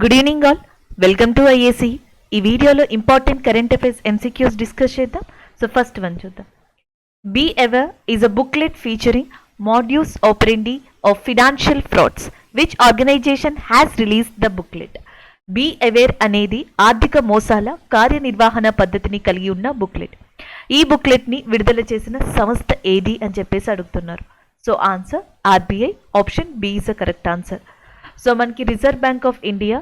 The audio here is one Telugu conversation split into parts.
Good evening all. Welcome to IAC. ఈ వీడియోలో important current affairs MCQs discuss చేద్దాం. సో ఫస్ట్ వన్ చూద్దాం. Be aware is a booklet featuring modus operandi of financial frauds which organization has release the booklet. Be aware అనేది ఆర్థిక మోసాల కార్యనిర్వహణ పద్ధతిని కలిగి ఉన్న బుక్లెట్. ఈ బుక్లెట్ని విడుదల చేసిన సంస్థ ఏది అని చెప్పేసి అడుగుతున్నారు. So answer RBI. Option B is the correct answer. So మనకి రిజర్వ్ బ్యాంక్ ఆఫ్ ఇండియా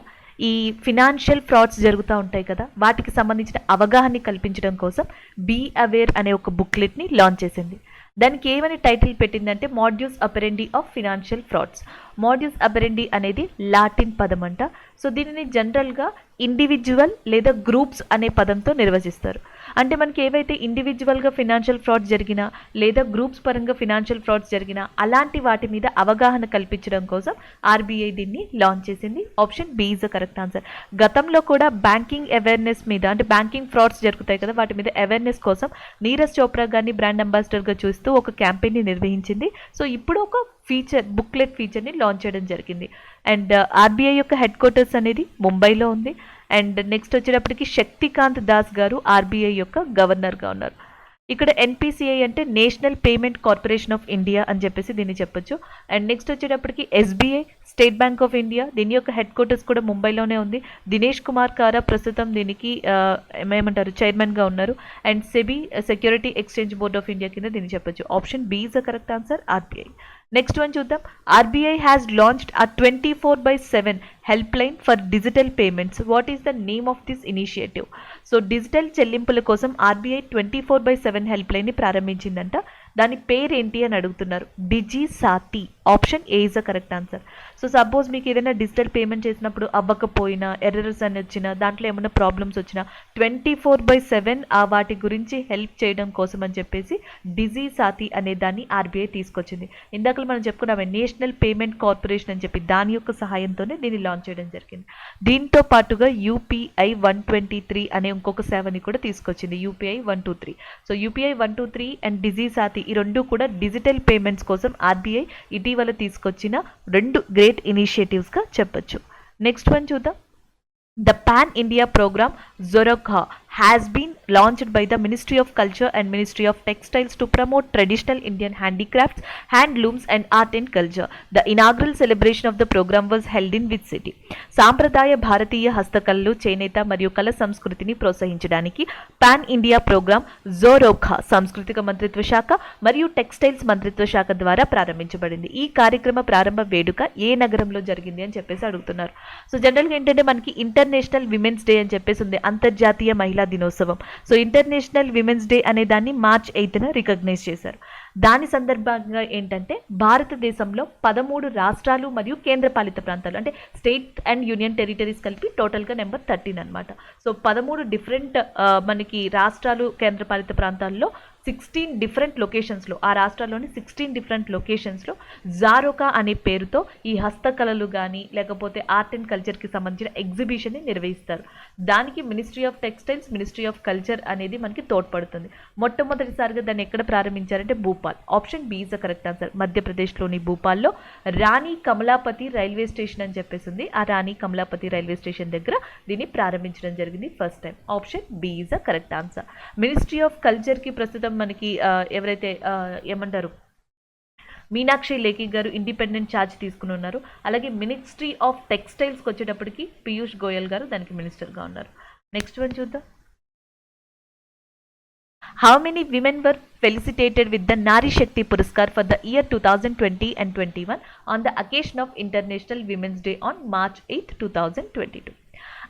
ఈ ఫినాన్షియల్ ఫ్రాడ్స్ జరుగుతూ ఉంటాయి కదా, వాటికి సంబంధించిన అవగాహన కల్పించడం కోసం బీ అవేర్ అనే ఒక బుక్లెట్ని లాంచ్ చేసింది. దానికి ఏమని టైటిల్ పెట్టిందంటే మాడ్యూస్ అపరెండి ఆఫ్ ఫినాన్షియల్ ఫ్రాడ్స్. మాడ్యూస్ అపరెండి అనేది లాటిన్ పదం అంట. సో దీనిని జనరల్గా ఇండివిజువల్ లేదా గ్రూప్స్ అనే పదంతో నిర్వచిస్తారు. అంటే మనకి ఏవైతే ఇండివిజువల్గా ఫినాన్షియల్ ఫ్రాడ్స్ జరిగినా లేదా గ్రూప్స్ పరంగా ఫినాన్షియల్ ఫ్రాడ్స్ జరిగినా అలాంటి వాటి మీద అవగాహన కల్పించడం కోసం ఆర్బీఐ దీన్ని లాంచ్ చేసింది. Option B is the correct answer. గతంలో కూడా బ్యాంకింగ్ అవేర్నెస్ మీద, అంటే బ్యాంకింగ్ ఫ్రాడ్స్ జరుగుతాయి కదా, వాటి మీద అవేర్నెస్ కోసం నీరజ్ చోప్రా గారిని బ్రాండ్ అంబాసిడర్గా చూస్తూ ఒక క్యాంపెయిన్ని నిర్వహించింది. సో ఇప్పుడు ఒక బుక్లెట్ ఫీచర్ని లాంచ్ చేయడం జరిగింది. అండ్ ఆర్బీఐ యొక్క హెడ్ క్వార్టర్స్ అనేది ముంబైలో ఉంది. అండ్ నెక్స్ట్ వచ్చేటప్పటికి శక్తికాంత్ దాస్ గారు ఆర్బీఐ యొక్క గవర్నర్గా ఉన్నారు. ఇక్కడ ఎన్పిసిఐ అంటే national payment corporation of India అని చెప్పేసి దీన్ని చెప్పొచ్చు. అండ్ నెక్స్ట్ వచ్చేటప్పటికి SBI, state bank of India, దీని యొక్క హెడ్ క్వార్టర్స్ కూడా ముంబైలోనే ఉంది. దినేష్ కుమార్ కారా ప్రస్తుతం దీనికి ఏమంటారు చైర్మన్గా ఉన్నారు. And SEBI, security exchange board of India కింద దీన్ని చెప్పొచ్చు. Option B is the correct answer, RBI. Next one చూద్దాం. RBI has launched a 24/7 helpline for digital payments. What is the name of this initiative? So digital చెల్లింపుల కోసం ఆర్బీఐ 24/7 హెల్ప్ లైన్ని ప్రారంభించిందంట. దాని పేరేంటి అని అడుగుతున్నారు. Digi Saathi. Option A is the correct answer. So suppose మీకు ఏదైనా డిజిటల్ పేమెంట్ చేసినప్పుడు అవ్వకపోయినా, ఎర్రర్స్ అని వచ్చినా, దాంట్లో ఏమైనా ప్రాబ్లమ్స్ వచ్చినా 24/7 వాటి గురించి హెల్ప్ చేయడం కోసం అని చెప్పేసి డిజి సాతి అనే దాన్ని ఆర్బీఐ తీసుకొచ్చింది. ఇందాక మనం చెప్పుకున్నామే నేషనల్ పేమెంట్ కార్పొరేషన్ అని చెప్పి, దాని యొక్క సహాయంతోనే దీన్ని లాంచ్ చేయడం జరిగింది. దీంతో పాటుగా యూపీఐ 123 అనే ఇంకొక సేవని కూడా తీసుకొచ్చింది. యూపీఐ 123. సో యూపీఐ 123 అండ్ డిజి సాతి ఈ రెండు కూడా డిజిటల్ పేమెంట్స్ కోసం ఆర్బీఐ ఇటీవల తీసుకొచ్చిన రెండు గ్రేట్ ఇనిషియేటివ్స్గా చెప్పొచ్చు. నెక్స్ట్ వన్ చూద్దాం. The Pan India program Zorokha has been launched by the Ministry of Culture and Ministry of Textiles to promote traditional Indian handicrafts, handlooms and art and culture. The inaugural celebration of the program was held in which city? సాంప్రదాయ భారతీయ హస్తకళలు, చేనేత మరియు కళ సంస్కృతిని ప్రోత్సహించడానికి పాన్ ఇండియా ప్రోగ్రామ్ జోరోఖా సాంస్కృతిక మంత్రిత్వ శాఖ మరియు టెక్స్టైల్స్ మంత్రిత్వ శాఖ ద్వారా ప్రారంభించబడింది. ఈ కార్యక్రమ ప్రారంభ వేడుక ఏ నగరంలో జరిగింది అని చెప్పేసి అడుగుతున్నారు. సో జనరల్గా ఏంటంటే మనకి ఇంటర్నేషనల్ విమెన్స్ డే అని చెప్పేసి ఉంది, అంతర్జాతీయ మహిళా దినోత్సవం. సో ఇంటర్నేషనల్ విమెన్స్ డే అనే దాన్ని March 8న రికగ్నైజ్ చేశారు. దాని సందర్భంగా ఏంటంటే భారతదేశంలో 13 రాష్ట్రాలు మరియు కేంద్రపాలిత ప్రాంతాలు, అంటే స్టేట్ అండ్ యూనియన్ టెరిటరీస్ కలిపి టోటల్గా నెంబర్ 13 అనమాట. సో 13 డిఫరెంట్ మనకి రాష్ట్రాలు, కేంద్రపాలిత ప్రాంతాల్లో 16 డిఫరెంట్ లొకేషన్స్లో, ఆ రాష్ట్రాల్లోని 16 డిఫరెంట్ లొకేషన్స్లో జారోకా అనే పేరుతో ఈ హస్తకళలు కానీ లేకపోతే ఆర్ట్ అండ్ కల్చర్కి సంబంధించిన ఎగ్జిబిషన్ని నిర్వహిస్తారు. దానికి ministry of textiles, ministry of culture అనేది మనకి తోడ్పడుతుంది. మొట్టమొదటిసారిగా దాన్ని ఎక్కడ ప్రారంభించారంటే Bhopal. Option B is the correct answer. మధ్యప్రదేశ్లోని భూపాల్లో రాణి కమలాపతి రైల్వే స్టేషన్ అని చెప్పేసింది. ఆ రాణి కమలాపతి రైల్వే స్టేషన్ దగ్గర దీన్ని ప్రారంభించడం జరిగింది first time. Option B is the correct answer. Ministry of కల్చర్కి ప్రస్తుతం మనకి ఎవరైతే ఏమంటారు మీనాక్షి లేఖి గారు ఇండిపెండెంట్ ఛార్జ్ తీసుకుని ఉన్నారు. అలాగే మినిస్ట్రీ ఆఫ్ టెక్స్టైల్స్కి వచ్చేటప్పటికి పీయూష్ గోయల్ గారు దానికి మినిస్టర్గా ఉన్నారు. నెక్స్ట్ వన్ చూద్దాం. How many women were felicitated with the Nari Shakti Puraskar for the year 2020 and 21 on the occasion of International Women's Day on March 8, 2022?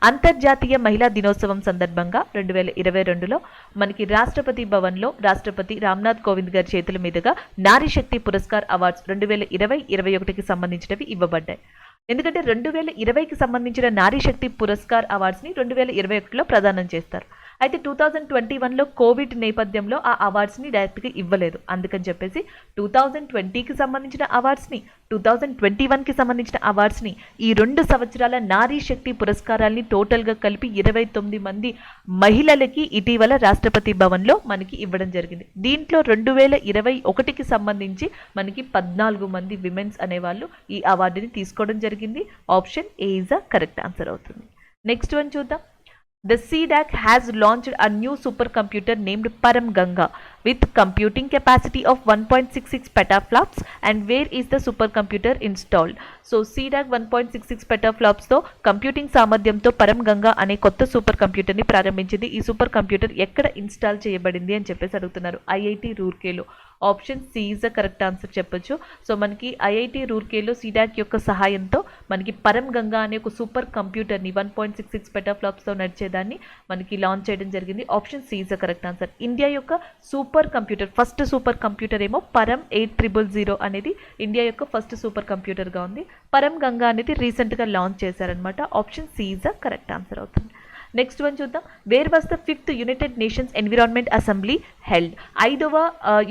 అంతర్జాతీయ మహిళా దినోత్సవం సందర్భంగా 2022లో మనకి రాష్ట్రపతి భవన్లో రాష్ట్రపతి రామ్నాథ్ కోవింద్ గారి చేతుల మీదుగా నారీ శక్తి పురస్కార్ అవార్డ్స్ 2020-21కి సంబంధించినవి ఇవ్వబడ్డాయి. ఎందుకంటే 2020కి సంబంధించిన నారీ శక్తి పురస్కార్ అవార్డ్స్ని 2021లో ప్రదానం చేస్తారు. అయితే 2021లో కోవిడ్ నేపథ్యంలో ఆ అవార్డ్స్ని డైరెక్ట్గా ఇవ్వలేదు. అందుకని చెప్పేసి 2020కి సంబంధించిన అవార్డ్స్ని, 2021కి సంబంధించిన అవార్డ్స్ని, ఈ 2 సంవత్సరాల నారీ శక్తి పురస్కారాల్ని టోటల్గా కలిపి 29 మంది మహిళలకి ఇటీవల రాష్ట్రపతి భవన్లో మనకి ఇవ్వడం జరిగింది. దీంట్లో 2021కి సంబంధించి మనకి 14 మంది విమెన్స్ అనేవాళ్ళు ఈ అవార్డుని తీసుకోవడం జరిగింది. Option A is the correct answer అవుతుంది. నెక్స్ట్ వన్ చూద్దాం. The CDAC has launched a new supercomputer named Param Ganga with computing capacity of 1.66 petaflops, and where is the supercomputer installed? So CDAC 1.66 petaflops తో కంప్యూటింగ్ సామర్థ్యంతో పరం గంగా అనే కొత్త సూపర్ కంప్యూటర్ని ప్రారంభించింది. ఈ సూపర్ కంప్యూటర్ ఎక్కడ ఇన్స్టాల్ చేయబడింది అని చెప్పేసి అడుగుతున్నారు. ఐఐటి రూర్కేలో. Option C is the correct answer చెప్పొచ్చు. సో మనకి ఐఐటి రూర్కేలో సీడాక్ యొక్క సహాయంతో మనకి పరం గంగా అనే ఒక సూపర్ కంప్యూటర్ని 1.66 పెటాఫ్లాప్స్తో నడిచేదాన్ని మనకి లాంచ్ చేయడం జరిగింది. Option C is the correct answer. India యొక్క super computer, first super computer ఏమో పరం 8000 అనేది ఇండియా యొక్క ఫస్ట్ సూపర్ కంప్యూటర్గా ఉంది. పరం గంగా అనేది రీసెంట్గా లాంచ్ చేశారనమాట. Option C is the correct answer అవుతుంది. నెక్స్ట్ వన్ చూద్దాం. Where was the 5th United Nations Environment Assembly held? 5వ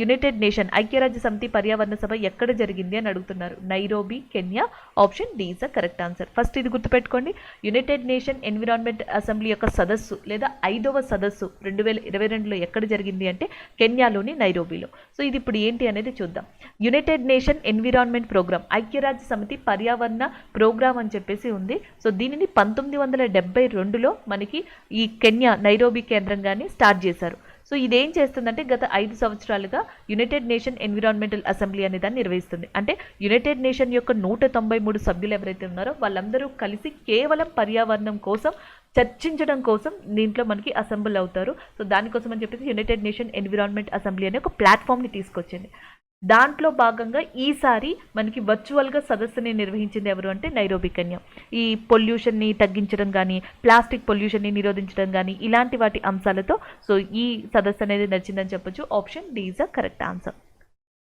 యునైటెడ్ నేషన్ ఐక్యరాజ్య సమితి పర్యావరణ సభ ఎక్కడ జరిగింది అని అడుగుతున్నారు. Nairobi, Kenya. Option D is the correct answer. First ఇది గుర్తుపెట్టుకోండి. యునైటెడ్ నేషన్ ఎన్విరాన్మెంట్ అసెంబ్లీ యొక్క సదస్సు లేదా 5వ సదస్సు 2022లో ఎక్కడ జరిగింది అంటే కెన్యాలోని నైరోబీలో. సో ఇది ఇప్పుడు ఏంటి అనేది చూద్దాం. యునైటెడ్ నేషన్ ఎన్విరాన్మెంట్ ప్రోగ్రామ్, ఐక్యరాజ్య సమితి పర్యావరణ ప్రోగ్రామ్ అని చెప్పేసి ఉంది. సో దీనిని 1972లో మనకి ఈ కెన్యా నైరోబీ కేంద్రంగానే స్టార్ట్ చేశారు. సో ఇదేం చేస్తుందంటే గత 5 సంవత్సరాలుగా యునైటెడ్ నేషన్ ఎన్విరాన్మెంటల్ అసెంబ్లీ అనే దాన్ని నిర్వహిస్తుంది. అంటే యునైటెడ్ నేషన్ యొక్క 193 సభ్యులు ఎవరైతే ఉన్నారో వాళ్ళందరూ కలిసి కేవలం పర్యావరణం కోసం చర్చించడం కోసం దీంట్లో మనకి అసెంబ్ల్ అవుతారు. సో దానికోసం అని చెప్పేసి యునైటెడ్ నేషన్ ఎన్విరాన్మెంట్ అసెంబ్లీ అనే ఒక ప్లాట్ఫామ్ని తీసుకొచ్చింది. దాంట్లో భాగంగా ఈసారి మనకి వర్చువల్గా సదస్సుని నిర్వహించింది ఎవరు అంటే నైరోబీ కెన్యా. ఈ పొల్యూషన్ని తగ్గించడం కానీ, ప్లాస్టిక్ పొల్యూషన్ని నిరోధించడం కానీ ఇలాంటి వాటి అంశాలతో సో ఈ సదస్సు అనేది నడిచిందని చెప్పొచ్చు. Option D is the correct answer.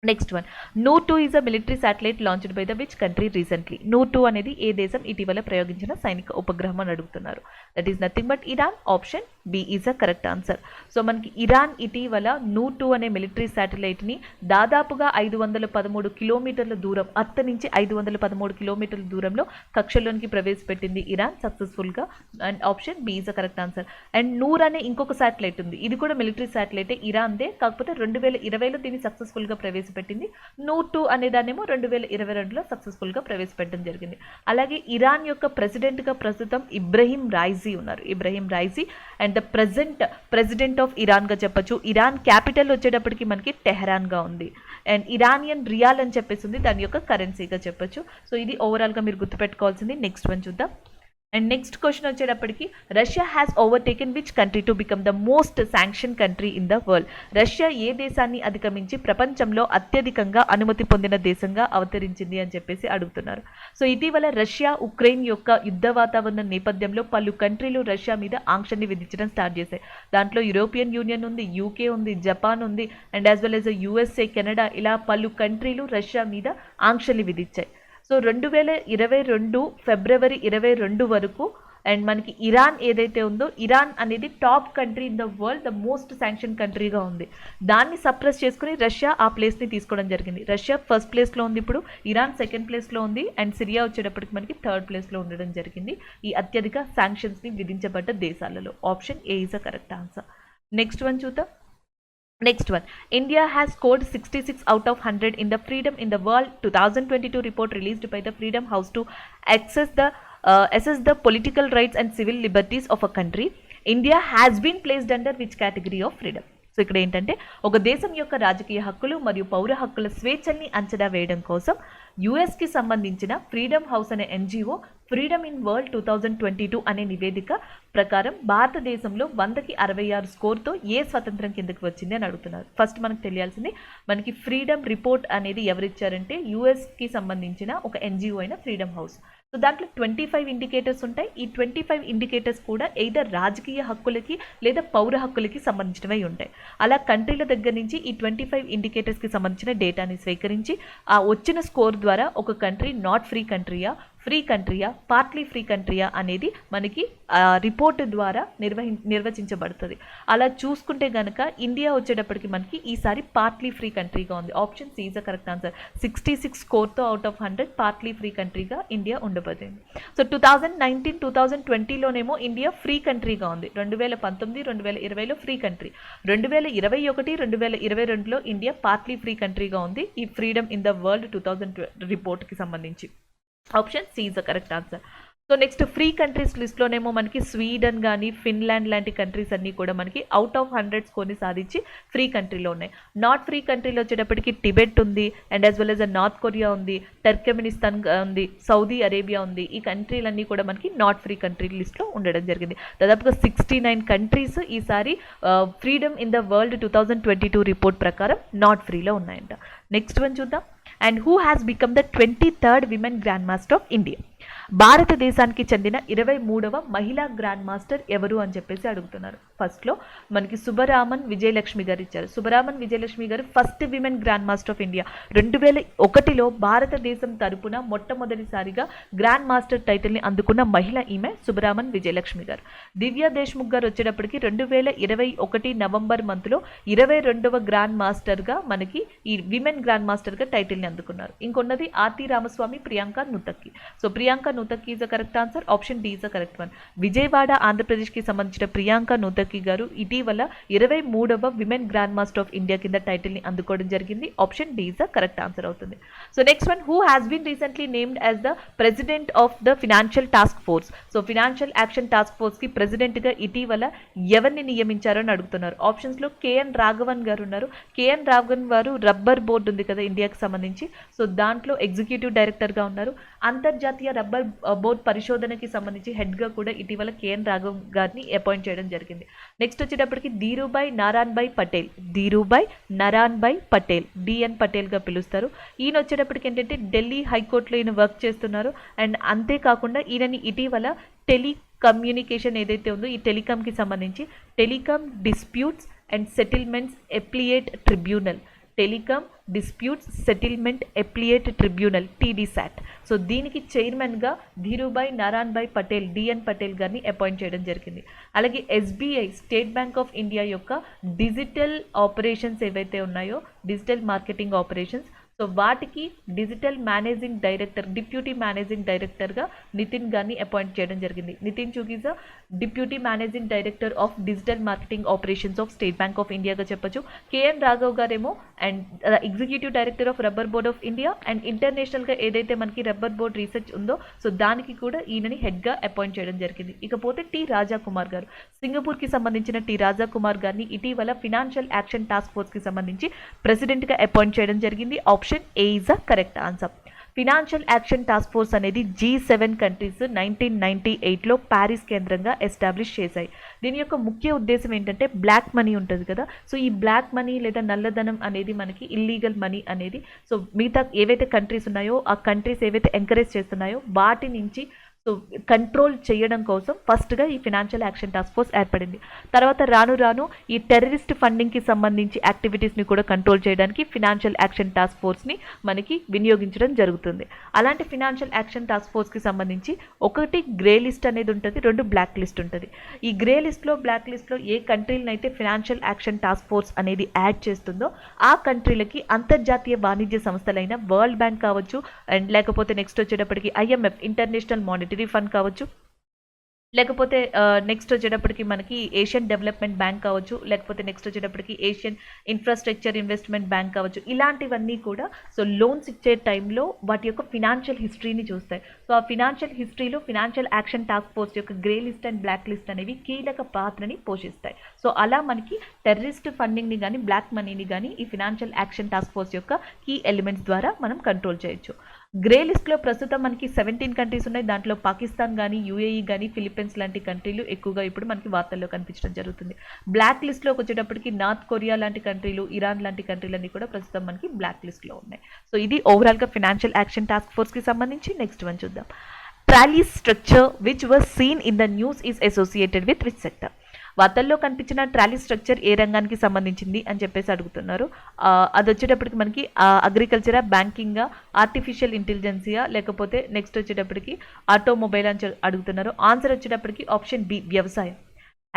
Next one. నూ-2 is a military satellite launched by the which country recently? నూ-2 అనేది ఏ దేశం ఇటీవల ప్రయోగించిన సైనిక ఉపగ్రహం అని అడుగుతున్నారు. That is nothing but Iran. Option B is a correct answer. So మనకి ఇరాన్ ఇటీవల నూ-2 అనే మిలిటరీ శాటిలైట్ని దాదాపుగా 513 కిలోమీటర్ల దూరం, అర్త్ నుంచి 513 కిలోమీటర్ల దూరంలో కక్షలోనికి ప్రవేశపెట్టింది ఇరాన్ సక్సెస్ఫుల్గా. And option B is a correct answer. And Noor అనే ఇంకొక శాటిలైట్ ఉంది. ఇది కూడా మిలిటరీ శాటిలైటే, ఇరాన్దే. కాకపోతే 2020లో దీన్ని సక్సెస్ఫుల్గా ప్రవేశపెట్టింది. నూ-2 అనే దాన్నేమో 2022లో సక్సెస్ఫుల్గా ప్రవేశపెట్టడం జరిగింది. అలాగే ఇరాన్ యొక్క ప్రెసిడెంట్గా ప్రస్తుతం ఇబ్రహీం రైజీ ఉన్నారు. Ibrahim రైజీ and the president of ఇరాన్గా చెప్పొచ్చు. ఇరాన్ క్యాపిటల్ వచ్చేటప్పటికి మనకి టెహరాన్గా ఉంది. అండ్ ఇరానియన్ రియాల్ అని చెప్పేసి ఉంది, దాని యొక్క కరెన్సీగా చెప్పొచ్చు. సో ఇది ఓవరాల్గా మీరు గుర్తుపెట్టుకోవాల్సింది. నెక్స్ట్ వన్ చూద్దాం. అండ్ నెక్స్ట్ క్వశ్చన్ వచ్చేటప్పటికి Russia has overtaken which country to become the most sanction country in the world? Russia ఏ దేశాన్ని అధిగమించి ప్రపంచంలో అత్యధికంగా అనుమతి పొందిన దేశంగా అవతరించింది అని చెప్పేసి అడుగుతున్నారు. సో ఇటీవల రష్యా ఉక్రెయిన్ యొక్క యుద్ధ వాతావరణం నేపథ్యంలో పలు కంట్రీలు రష్యా మీద ఆంక్షల్ని విధించడం స్టార్ట్ చేశాయి. దాంట్లో యూరోపియన్ యూనియన్ ఉంది, యూకే ఉంది, జపాన్ ఉంది, and as well as USA, Canada, ఇలా పలు కంట్రీలు రష్యా మీద ఆంక్షల్ని విధించాయి. సో 2022 ఫిబ్రవరి 22 వరకు అండ్ మనకి ఇరాన్ ఏదైతే ఉందో, ఇరాన్ అనేది top country in the world, the most sanction కంట్రీగా ఉంది. దాన్ని సప్రెస్ చేసుకుని రష్యా ఆ ప్లేస్ని తీసుకోవడం జరిగింది. రష్యా ఫస్ట్ ప్లేస్లో ఉంది, ఇప్పుడు ఇరాన్ సెకండ్ ప్లేస్లో ఉంది, అండ్ సిరియా వచ్చేటప్పటికి మనకి థర్డ్ ప్లేస్లో ఉండడం జరిగింది ఈ అత్యధిక శాంక్షన్స్ని విధించబడ్డ దేశాలలో. Option A is the correct answer. Next one చూద్దాం. Next one. India has scored 66 out of 100 in the Freedom in the World 2022 report released by the Freedom House to assess the political rights and civil liberties of a country. India has been placed under which category of freedom? So ఇక్కడ ఏంటంటే ఒక దేశం యొక్క రాజకీయ హక్కులు మరియు పౌర హక్కుల స్వేచ్ఛల్ని అంచనా వేయడం కోసం యుఎస్కి సంబంధించిన ఫ్రీడమ్ హౌస్ అనే ఎన్జిఓ ఫ్రీడమ్ ఇన్ వరల్డ్ 2022 అనే నివేదిక ప్రకారం భారతదేశంలో 100కి 66 స్కోర్తో ఏ స్వతంత్రం కిందకి వచ్చింది అని అడుగుతున్నారు. ఫస్ట్ మనకు తెలియాల్సింది, మనకి ఫ్రీడమ్ రిపోర్ట్ అనేది ఎవరిచ్చారంటే యుఎస్కి సంబంధించిన ఒక ఎన్జిఓ అయిన ఫ్రీడమ్ హౌస్. సో దాంట్లో 25 ఇండికేటర్స్ ఉంటాయి. ఈ 25 ఇండికేటర్స్ కూడా ఎయిదర్ రాజకీయ హక్కులకి లేదా పౌర హక్కులకి సంబంధించినవి ఉంటాయి. అలా కంట్రీల దగ్గర నుంచి ఈ 25 ఇండికేటర్స్కి సంబంధించిన డేటాని స్వీకరించి ఆ వచ్చిన స్కోర్ ద్వారా ఒక కంట్రీ నాట్ ఫ్రీ కంట్రీయా, ఫ్రీ కంట్రీయా, పార్ట్లీ ఫ్రీ కంట్రీయా అనేది మనకి రిపోర్ట్ ద్వారా నిర్వచించబడుతుంది. అలా చూసుకుంటే కనుక ఇండియా వచ్చేటప్పటికి మనకి ఈసారి పార్ట్లీ ఫ్రీ కంట్రీగా ఉంది. Option C is the correct answer. 66 స్కోర్తో అవుట్ ఆఫ్ 100 పార్ట్లీ ఫ్రీ కంట్రీగా ఇండియా ఉండబోతుంది. సో 2019, 2020లోనేమో ఇండియా ఫ్రీ కంట్రీగా ఉంది. 2019, 2020లో ఫ్రీ కంట్రీ. 2021, 2022లో ఇండియా పార్ట్లీ ఫ్రీ కంట్రీగా ఉంది ఈ ఫ్రీడమ్ ఇన్ ద వరల్డ్ 2000 రిపోర్ట్కి సంబంధించి. Option C is the correct answer. So next free countries లిస్ట్లోనేమో మనకి స్వీడన్ కానీ ఫిన్లాండ్ లాంటి కంట్రీస్ అన్నీ కూడా మనకి అవుట్ ఆఫ్ 100 స్కోర్ని సాధించి ఫ్రీ కంట్రీలో ఉన్నాయి. నాట్ ఫ్రీ కంట్రీలో వచ్చేటప్పటికి టిబెట్ ఉంది, and as well as north Korea ఉంది, టర్కమెనిస్తాన్ ఉంది, సౌదీ అరేబియా ఉంది. ఈ కంట్రీలన్నీ కూడా మనకి నాట్ ఫ్రీ కంట్రీ లిస్ట్లో ఉండడం జరిగింది. దాదాపుగా 69 కంట్రీస్ ఈసారి freedom in the world 2022 report ప్రకారం నాట్ ఫ్రీలో ఉన్నాయంట. నెక్స్ట్ వన్ చూద్దాం. And who has become the 23rd women grand master of India? భారతదేశానికి చెందిన 23వ మహిళా గ్రాండ్ మాస్టర్ ఎవరు అని చెప్పేసి అడుగుతున్నారు. ఫస్ట్లో మనకి సుబ్బరామన్ విజయలక్ష్మి గారు ఇచ్చారు. Subbaraman Vijayalakshmi garu first women grand master of India. 2001లో భారతదేశం తరపున మొట్టమొదటిసారిగా గ్రాండ్ మాస్టర్ టైటిల్ని అందుకున్న మహిళ ఈమె సుబ్బరామన్ విజయలక్ష్మి గారు. దివ్య దేశ్ముఖ్ గారు వచ్చేటప్పటికి 2021 నవంబర్ మంత్లో 22వ గ్రాండ్ మాస్టర్గా మనకి ఈ విమెన్ గ్రాండ్ మాస్టర్గా టైటిల్ని అందుకున్నారు. ఇంకొన్నది Aarthi Ramaswamy, Priyanka Nutakki. So Priyanka Nutakki is the correct answer. Option D is the correct one. Vijayawada ఆంధ్రప్రదేశ్కి సంబంధించిన ప్రియాంక నూతక్కి గారు ఇటీవల 23వ women grand master of India కింద టైటిల్ని అందుకోవడం జరిగింది. Option D is the correct answer అవుతుంది. So next one, who has been recently named as the president of the financial task force? So financial action task ఫోర్స్కి ప్రెసిడెంట్గా ఇటీవల ఎవరిని నియమించారో అని అడుగుతున్నారు. ఆప్షన్స్లో కేఎన్ రాఘవన్ గారు ఉన్నారు. కేఎన్ రాఘవన్ గారు రబ్బర్ బోర్డు ఉంది కదా ఇండియాకి సంబంధించి, సో దాంట్లో ఎగ్జిక్యూటివ్ డైరెక్టర్గా ఉన్నారు. అంతర్జాతీయ రబ్బర్ బోర్డ్ పరిశోధనకి సంబంధించి హెడ్గా కూడా ఇటీవల కేఎన్ రాఘవ్ గారిని అపాయింట్ చేయడం జరిగింది. నెక్స్ట్ వచ్చేటప్పటికి ధీరుభాయ్ నారాయణభాయ్ పటేల్. ధీరుభాయ్ నారాయణభాయ్ పటేల్, డిఎన్ పటేల్గా పిలుస్తారు. ఈయన వచ్చేటప్పటికి ఏంటంటే ఢిల్లీ హైకోర్టులో ఈయన వర్క్ చేస్తున్నారు. అండ్ అంతేకాకుండా ఈయనని ఇటీవల టెలికమ్యూనికేషన్ ఏదైతే ఉందో ఈ టెలికామ్కి సంబంధించి telecom disputes and settlements appellate tribunal, telecom disputes settlement appellate tribunal TDSAT, so దీనికి చైర్మన్గా ధీరుభాయ్ నారాయణభాయ్ పటేల్, డిఎన్ పటేల్ గారిని అపాయింట్ చేయడం జరిగింది. అలాగే SBI, state bank of India యొక్క డిజిటల్ ఆపరేషన్స్ ఏవైతే ఉన్నాయో, డిజిటల్ మార్కెటింగ్ ఆపరేషన్స్, సో వాటికి digital managing director, deputy managing డైరెక్టర్గా నితిన్ గారిని అపాయింట్ చేయడం జరిగింది. నితిన్ చూగిజా deputy managing director of digital marketing operations of state bank of ఇండియాగా చెప్పొచ్చు. కేఎన్ రాఘవ్ గారేమో and executive director of rubber board of India, and ఇంటర్నేషనల్గా ఏదైతే మనకి రబ్బర్ బోర్డ్ రీసెర్చ్ ఉందో సో దానికి కూడా ఈయనని హెడ్గా అపాయింట్ చేయడం జరిగింది. ఇకపోతే టి రాజా కుమార్ గారు, సింగపూర్కి సంబంధించిన టి రాజా కుమార్ గారిని ఇటీవల ఫినాన్షియల్ యాక్షన్ టాస్క్ ఫోర్స్కి సంబంధించి ప్రెసిడెంట్గా అపాయింట్ చేయడం జరిగింది. Option A is the correct answer. Financial action Task force అనేది G7 కంట్రీస్ 1998లో ప్యారిస్ కేంద్రంగా ఎస్టాబ్లిష్ చేశాయి. దీని యొక్క ముఖ్య ఉద్దేశం ఏంటంటే బ్లాక్ మనీ ఉంటుంది కదా, సో ఈ బ్లాక్ మనీ లేదా నల్లధనం అనేది మనకి ఇల్లీగల్ మనీ అనేది సో మిగతా ఏవైతే కంట్రీస్ ఉన్నాయో ఆ కంట్రీస్ ఏవైతే ఎంకరేజ్ చేస్తున్నాయో వాటి నుంచి సో కంట్రోల్ చేయడం కోసం ఫస్ట్గా ఈ ఫినాన్షియల్ యాక్షన్ టాస్క్ ఫోర్స్ ఏర్పడింది. తర్వాత రాను రాను ఈ టెర్రరిస్ట్ ఫండింగ్కి సంబంధించి యాక్టివిటీస్ని కూడా కంట్రోల్ చేయడానికి ఫినాన్షియల్ యాక్షన్ టాస్క్ ఫోర్స్ని మనకి వినియోగించడం జరుగుతుంది. అలాంటి ఫినాన్షియల్ యాక్షన్ టాస్క్ ఫోర్స్కి సంబంధించి ఒకటి గ్రే లిస్ట్ అనేది ఉంటుంది, 2 బ్లాక్ లిస్ట్ ఉంటుంది. ఈ గ్రే లిస్ట్లో బ్లాక్ లిస్ట్లో ఏ కంట్రీలను అయితే ఫినాన్షియల్ యాక్షన్ టాస్క్ ఫోర్స్ అనేది యాడ్ చేస్తుందో ఆ కంట్రీలకి అంతర్జాతీయ వాణిజ్య సంస్థలైన వరల్డ్ బ్యాంక్ కావచ్చు, అండ్ లేకపోతే నెక్స్ట్ వచ్చేటప్పటికి IMF, ఇంటర్నేషనల్ మానిటరీ ఫండ్ కావచ్చు, లేకపోతే నెక్స్ట్ వచ్చేటప్పటికి మనకి ఏషియన్ డెవలప్మెంట్ బ్యాంక్ కావచ్చు, లేకపోతే నెక్స్ట్ వచ్చేటప్పటికి ఏషియన్ ఇన్ఫ్రాస్ట్రక్చర్ ఇన్వెస్ట్మెంట్ బ్యాంక్ కావచ్చు, ఇలాంటివన్నీ కూడా సో లోన్స్ ఇచ్చే టైంలో వాటి యొక్క ఫినాన్షియల్ హిస్టరీని చూస్తాయి. సో ఆ ఫినాన్షియల్ హిస్టరీలో ఫినాన్షియల్ యాక్షన్ టాస్క్ ఫోర్స్ యొక్క grey list and black list అనేవి కీలక పాత్రని పోషిస్తాయి. సో అలా మనకి టెర్రరిస్ట్ ఫండింగ్ని కానీ బ్లాక్ మనీని కానీ ఈ ఫినాన్షియల్ యాక్షన్ టాస్క్ ఫోర్స్ యొక్క కీ ఎలిమెంట్స్ ద్వారా మనం కంట్రోల్ చేయొచ్చు. గ్రే లిస్ట్లో ప్రస్తుతం మనకి 17 కంట్రీస్ ఉన్నాయి. దాంట్లో పాకిస్తాన్ కానీ UAE కానీ ఫిలిప్పీన్స్ లాంటి కంట్రీలు ఎక్కువగా ఇప్పుడు మనకి వార్తల్లో కనిపించడం జరుగుతుంది. బ్లాక్ లిస్ట్లోకి వచ్చేటప్పటికి నార్త్ కొరియా లాంటి కంట్రీలు, ఇరాన్ లాంటి కంట్రీలన్నీ కూడా ప్రస్తుతం మనకి బ్లాక్ లిస్ట్లో ఉన్నాయి. సో ఇది ఓవరాల్గా ఫినాన్షియల్ యాక్షన్ టాస్క్ ఫోర్స్కి సంబంధించి. నెక్స్ట్ వన్ చూద్దాం. Trolley structure which was scene in the news is associated with which sector? వార్తల్లో కనిపించిన ట్రాలీ స్ట్రక్చర్ ఏ రంగానికి సంబంధించింది అని చెప్పేసి అడుగుతున్నారు. అది వచ్చేటప్పటికి మనకి అగ్రికల్చరా, బ్యాంకింగా, ఆర్టిఫిషియల్ ఇంటెలిజెన్సియా, లేకపోతే నెక్స్ట్ వచ్చేటప్పటికి ఆటోమొబైల్ అని అడుగుతున్నారు. ఆన్సర్ వచ్చేటప్పటికి ఆప్షన్ బి వ్యవసాయం.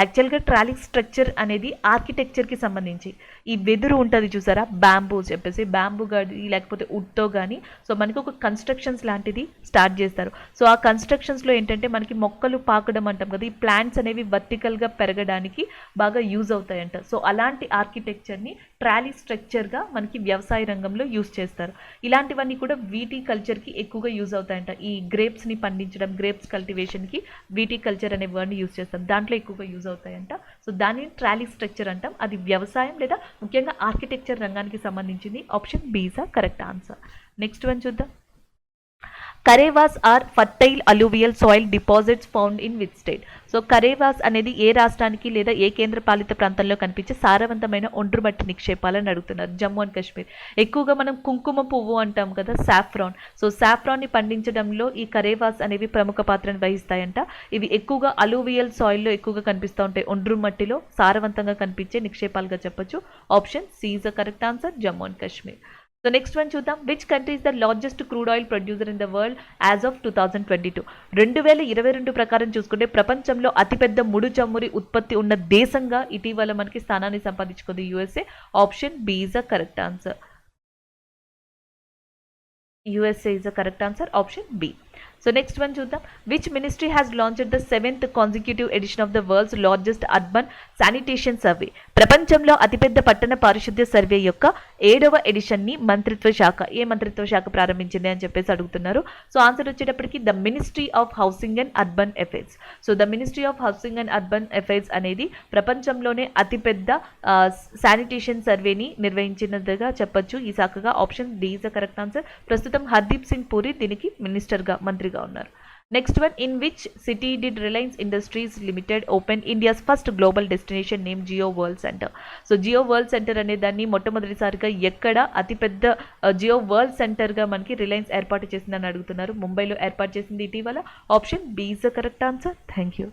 యాక్చువల్గా ట్రాలీ స్ట్రక్చర్ అనేది ఆర్కిటెక్చర్కి సంబంధించి ఈ వెదురు ఉంటుంది చూసారా, బ్యాంబూ చెప్పేసి, బ్యాంబూ కానీ లేకపోతే వుడ్తో కానీ సో మనకి ఒక కన్స్ట్రక్షన్స్ లాంటిది స్టార్ట్ చేస్తారు. సో ఆ కన్స్ట్రక్షన్స్లో ఏంటంటే మనకి మొక్కలు పాకడం అంటాం కదా, ఈ ప్లాంట్స్ అనేవి వర్టికల్గా పెరగడానికి బాగా యూజ్ అవుతాయంట. సో అలాంటి ఆర్కిటెక్చర్ని ట్రాలీ స్ట్రక్చర్గా మనకి వ్యవసాయ రంగంలో యూజ్ చేస్తారు. ఇలాంటివన్నీ కూడా వీటీ కల్చర్కి ఎక్కువగా యూజ్ అవుతాయంట. ఈ గ్రేప్స్ని పండించడం, గ్రేప్స్ కల్టివేషన్కి వీటీ కల్చర్ అనే వర్డ్ని యూజ్ చేస్తాం, దాంట్లో ఎక్కువగా యూజ్ అవుతాయంట. సో దాన్ని ట్రాలీ స్ట్రక్చర్ అంటాం. అది వ్యవసాయం లేదా ముఖ్యంగా ఆర్కిటెక్చర్ రంగానికి సంబంధించింది. Option B is correct answer. Next one చూద్దాం. Karewas are fertile alluvial soil deposits found in which state? So karewas అనేది ఏ రాష్ట్రానికి లేదా ఏ కేంద్ర పాలిత ప్రాంతంలో కనిపించే సారవంతమైన ఒండ్రుమట్టి నిక్షేపాలని అడుగుతున్నారు. జమ్మూ అండ్ కాశ్మీర్. ఎక్కువగా మనం కుంకుమ పువ్వు అంటాం కదా, సాఫ్రాన్. సో సాఫ్రాన్ని పండించడంలో ఈ కరేవాస్ అనేవి ప్రముఖ పాత్రను వహిస్తాయంట. ఇవి ఎక్కువగా అలూవియల్ సాయిల్లో ఎక్కువగా కనిపిస్తూ ఉంటాయి. ఒండ్రుమట్టిలో సారవంతంగా కనిపించే నిక్షేపాలుగా చెప్పొచ్చు. Option C is the correct answer, Jammu and Kashmir. So next one చూద్దాం. Which country is the largest crude oil producer in the world as of 2022? 2022 ప్రకారం చూసుకుంటే ప్రపంచంలో అతిపెద్ద ముడి చమురు ఉత్పత్తి ఉన్న దేశంగా ఇటీవల మనకి స్థానాన్ని సంపాదించుకుంది USA. Option B is the correct answer. USA is the correct answer, option B. So next one చూద్దాం. Which ministry has launched the 7th consecutive edition of the world's largest urban sanitation survey? ప్రపంచంలో అతిపెద్ద పట్టణ పారిశుద్ధ్య సర్వే యొక్క 7వ ఎడిషన్ ని మంత్రిత్వ శాఖ, ఏ మంత్రిత్వ శాఖ ప్రారంభించింది అని చెప్పేసి అడుగుతున్నారు. సో ఆన్సర్ వచ్చేటప్పటికి the Ministry of Housing and Urban Affairs. So the Ministry of Housing and Urban Affairs అనేది ప్రపంచంలోనే అతిపెద్ద శానిటేషన్ సర్వేని నిర్వహించినదిగా చెప్పొచ్చు ఈ శాఖగా. Option D is the correct answer. ప్రస్తుతం హర్దీప్ సింగ్ పూరి దీనికి మినిస్టర్గా, మంత్రిగా ఉన్నారు. Next one. In which city did Reliance Industries Limited open India's first global destination name Jio World Centre? So Jio World Centre అనే దాన్ని మొట్టమొదటిసారిగా ఎక్కడ అతిపెద్ద జియో వరల్డ్ సెంటర్గా మనకి రిలయన్స్ ఏర్పాటు చేసిందని అడుగుతున్నారు. ముంబైలో ఏర్పాటు చేసింది ఇటీవల. Option B is the correct answer. Thank you.